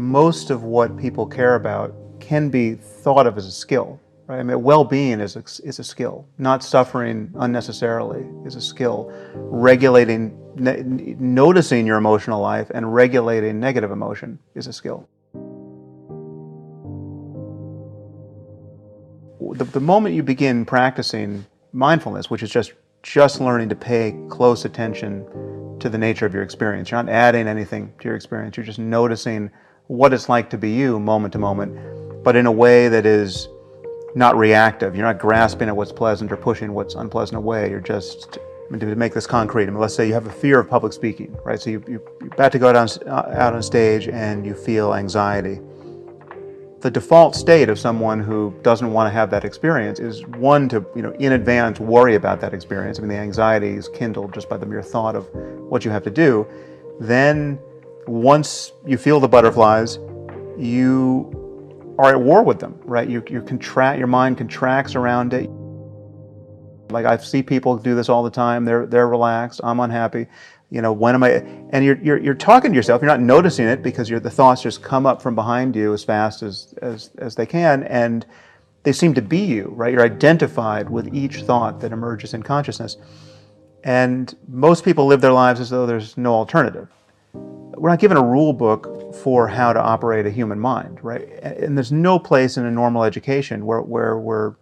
most of what people care about can be thought of as a skill, right? I mean, well-being is a skill. Not suffering unnecessarily is a skill. Regulating, noticing your emotional life and regulating negative emotion is a skill. The moment you begin practicing mindfulness, which is just learning to pay close attention to the nature of your experience. You're not adding anything to your experience. You're just noticing what it's like to be you moment to moment, but in a way that is not reactive. You're not grasping at what's pleasant or pushing what's unpleasant away. You're just, to make this concrete, I mean, let's say you have a fear of public speaking, right? So you're about to go out on stage and you feel anxiety. The default state of someone who doesn't want to have that experience is one to, in advance worry about that experience. I mean, the anxiety is kindled just by the mere thought of what you have to do. Then, once you feel the butterflies, you are at war with them, right? Your mind contracts around it. Like, I see people do this all the time. They're relaxed. I'm unhappy. When am I? And you're talking to yourself. You're not noticing it because the thoughts just come up from behind you as fast as they can, and they seem to be you, right? You're identified with each thought that emerges in consciousness. And most people live their lives as though there's no alternative. We're not given a rule book for how to operate a human mind, right? And there's no place in a normal education where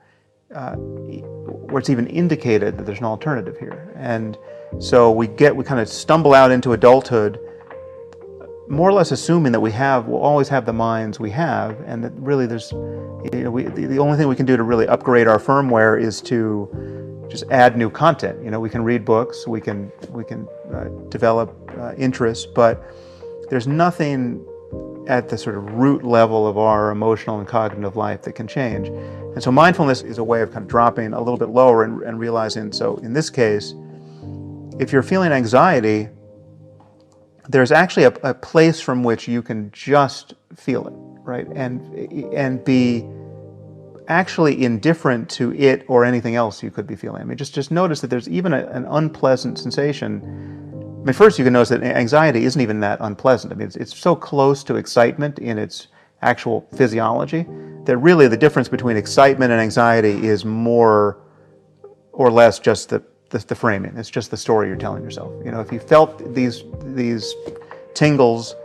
it's even indicated that there's an alternative here. And so we kind of stumble out into adulthood, more or less assuming that we'll always have the minds we have, and that really the only thing we can do to really upgrade our firmware is to just add new content. We can read books, we can develop interests, but there's nothing at the sort of root level of our emotional and cognitive life that can change. And so mindfulness is a way of kind of dropping a little bit lower and realizing, so in this case, if you're feeling anxiety, there's actually a place from which you can just feel it, right? And be actually indifferent to it or anything else you could be feeling. I mean, just notice that there's even an unpleasant sensation. I mean, first you can notice that anxiety isn't even that unpleasant. I mean, it's so close to excitement in its actual physiology that really the difference between excitement and anxiety is more or less just the framing. It's just the story you're telling yourself. If you felt these tingles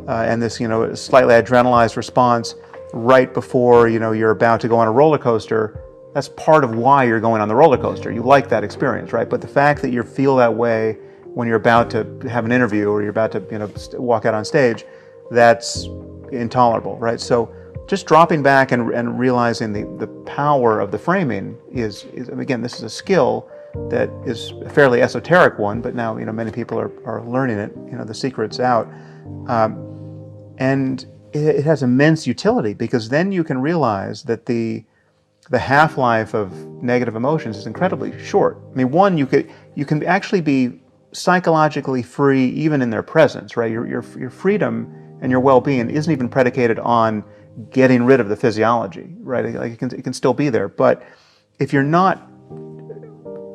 and this slightly adrenalized response right before you're about to go on a roller coaster, that's part of why you're going on the roller coaster. You like that experience, right? But the fact that you feel that way when you're about to have an interview or you're about to walk out on stage, that's intolerable, right? So just dropping back and realizing the power of the framing is again, this is a skill that is a fairly esoteric one, but now many people are learning it. The secret's out, and it has immense utility because then you can realize that the half-life of negative emotions is incredibly short. I mean, one, you can actually be psychologically free even in their presence, right? Your freedom and your well-being isn't even predicated on getting rid of the physiology, right? Like it can still be there, but if you're not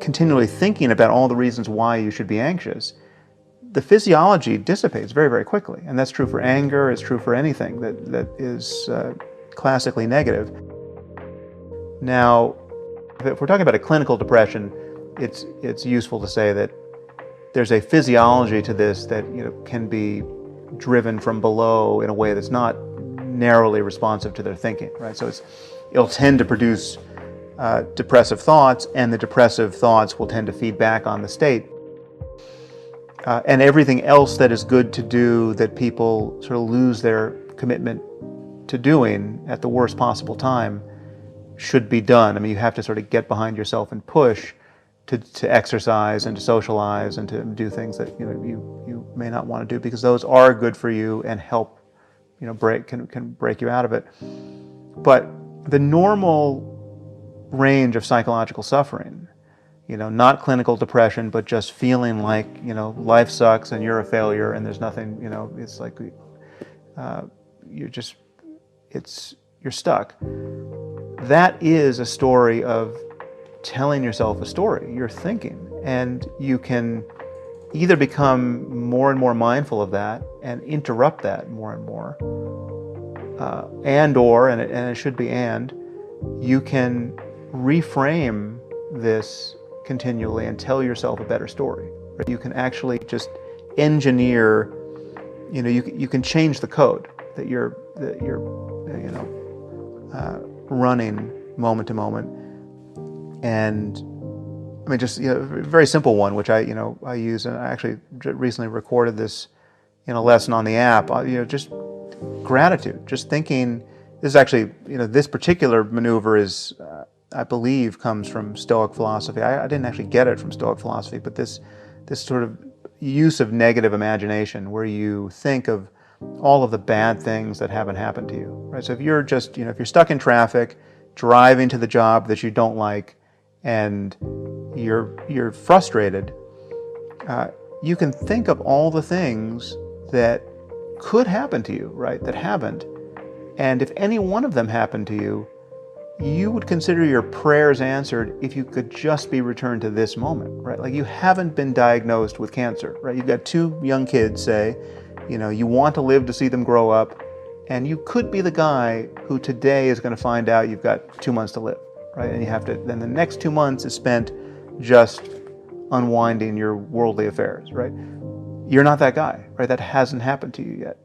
continually thinking about all the reasons why you should be anxious, the physiology dissipates very, very quickly. And that's true for anger, it's true for anything that is classically negative. Now, if we're talking about a clinical depression, it's useful to say that there's a physiology to this that can be driven from below in a way that's not narrowly responsive to their thinking, right? So it'll tend to produce depressive thoughts, and the depressive thoughts will tend to feed back on the state. And everything else that is good to do that people sort of lose their commitment to doing at the worst possible time should be done. I mean, you have to sort of get behind yourself and push to exercise and to socialize and to do things that you may not want to do because those are good for you and help can break you out of it. But the normal range of psychological suffering, not clinical depression, but just feeling like life sucks and you're a failure and there's nothing, it's like you're stuck. That is a story of telling yourself a story. You're thinking, and you can either become more and more mindful of that and interrupt that more and more, and it should be you can reframe this continually and tell yourself a better story. Right? You can actually just engineer, you can change the code that you're running moment to moment. And I mean, just a very simple one, which I use, and I actually recently recorded this in a lesson on the app. Just gratitude, just thinking. This is actually, this particular maneuver is, I believe, comes from Stoic philosophy. I didn't actually get it from Stoic philosophy, but this sort of use of negative imagination, where you think of all of the bad things that haven't happened to you. Right. So if you're just, if you're stuck in traffic, driving to the job that you don't like, and you're frustrated, you can think of all the things that could happen to you, right, that haven't. And if any one of them happened to you, you would consider your prayers answered if you could just be returned to this moment, right? Like, you haven't been diagnosed with cancer, right? You've got 2 young kids, say, you want to live to see them grow up, and you could be the guy who today is going to find out you've got 2 months to live, right? And you have to, then the next 2 months is spent just unwinding your worldly affairs, right? You're not that guy, right? That hasn't happened to you yet.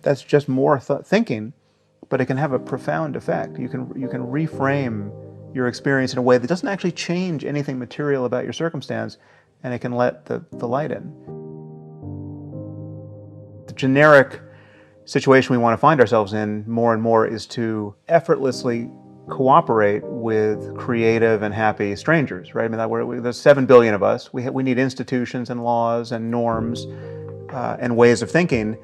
That's just more thinking, but it can have a profound effect. You can reframe your experience in a way that doesn't actually change anything material about your circumstance, and it can let the light in. The generic situation we want to find ourselves in more and more is to effortlessly cooperate with creative and happy strangers, right? I mean, there's 7 billion of us. We need institutions and laws and norms and ways of thinking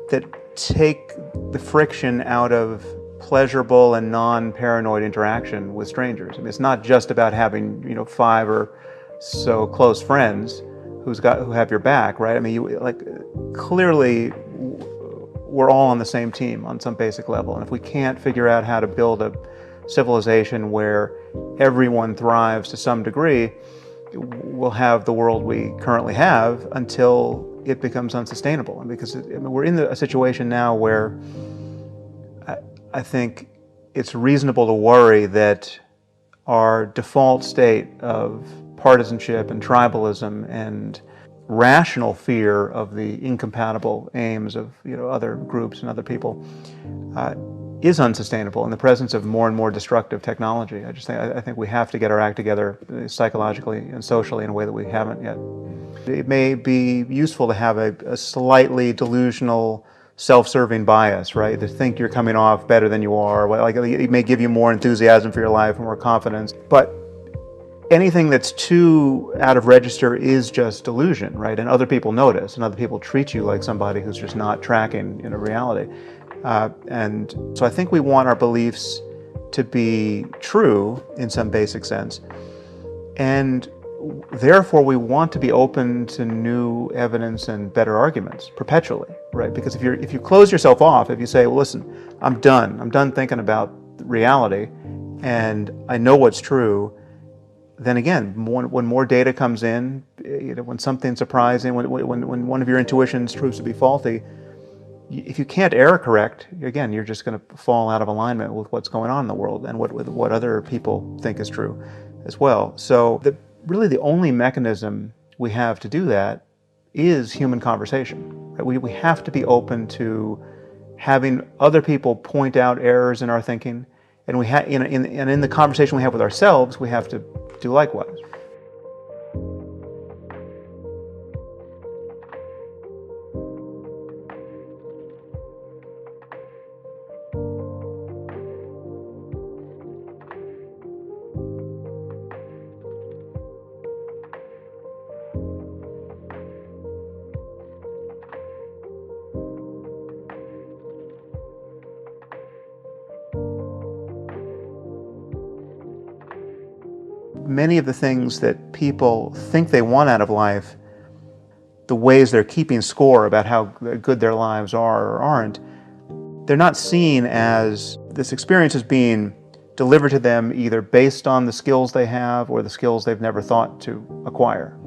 that take the friction out of pleasurable and non-paranoid interaction with strangers. I mean, it's not just about having 5 or so close friends who have your back, right? I mean, clearly we're all on the same team on some basic level, and if we can't figure out how to build a civilization where everyone thrives to some degree, we'll have the world we currently have until it becomes unsustainable. And because we're in a situation now where I think it's reasonable to worry that our default state of partisanship and tribalism and rational fear of the incompatible aims of other groups and other people is unsustainable in the presence of more and more destructive technology. I think we have to get our act together psychologically and socially in a way that we haven't yet. It may be useful to have a slightly delusional, self-serving bias, right? To think you're coming off better than you are. Like, it may give you more enthusiasm for your life and more confidence. But anything that's too out of register is just delusion, right? And other people notice, and other people treat you like somebody who's just not tracking reality. And so I think we want our beliefs to be true in some basic sense. And therefore, we want to be open to new evidence and better arguments perpetually, right? Because if you close yourself off, if you say, well, listen, I'm done thinking about reality, and I know what's true, then again, when more data comes in, when something's surprising, when one of your intuitions proves to be faulty, if you can't error correct, again, you're just going to fall out of alignment with what's going on in the world and what other people think is true as well. So really the only mechanism we have to do that is human conversation. Right? We have to be open to having other people point out errors in our thinking, and in the conversation we have with ourselves, we have to do likewise. Many of the things that people think they want out of life, the ways they're keeping score about how good their lives are or aren't, they're not seen as this experience as being delivered to them either based on the skills they have or the skills they've never thought to acquire.